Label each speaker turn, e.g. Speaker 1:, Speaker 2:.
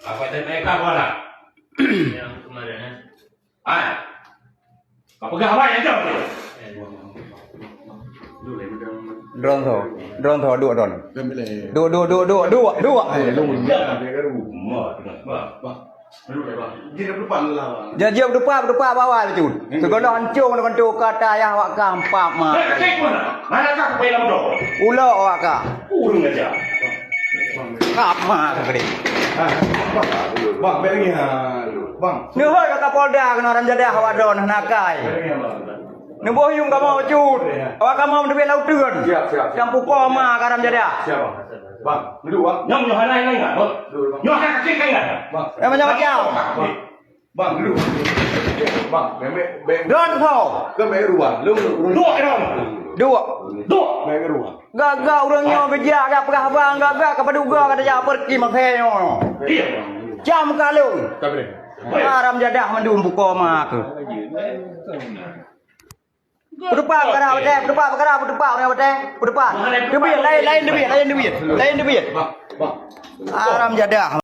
Speaker 1: Apa itu mereka mana?
Speaker 2: Yang kemarin.
Speaker 1: Apa apa yang jauh?
Speaker 3: Drone thò đua đòn. Đua. Dia berdepa bawah tu. Segala hancur dengan tu kata ya awak gampang mah.
Speaker 1: Mana kau pelam tu?
Speaker 3: Ulo awak ka.
Speaker 1: Urung aja.
Speaker 3: Apa gede.
Speaker 4: Bang, beli bang.
Speaker 3: Ni hoi ka Kapolda kena orang jadah awak don nakai. Ni bohyung ka mau cut. Awak ka mau duit laut turun.
Speaker 4: Siap.
Speaker 3: Campur koma ka orang jadah.
Speaker 4: Siapa? Bang, duduk bang.
Speaker 1: Nyom nyohana yang enggak? Nyohana kaki kan enggak?
Speaker 4: Bang.
Speaker 3: Macam.
Speaker 4: Bang, duduk. Bang,
Speaker 3: Don thò.
Speaker 4: ke meru bang. Lu
Speaker 1: Dua orang.
Speaker 3: Dua.
Speaker 4: meru bang.
Speaker 3: Gagak orangnya kerja kat perah bang gagak ke paduga kata jak pergi makanya.
Speaker 1: Iya.
Speaker 3: Jam kalung.
Speaker 4: Kabeh.
Speaker 3: Haram jadah mandum buka mak. Berdepan perkara betul. Berdepan. Duit lain duit.
Speaker 4: Bang.
Speaker 3: Haram jadah.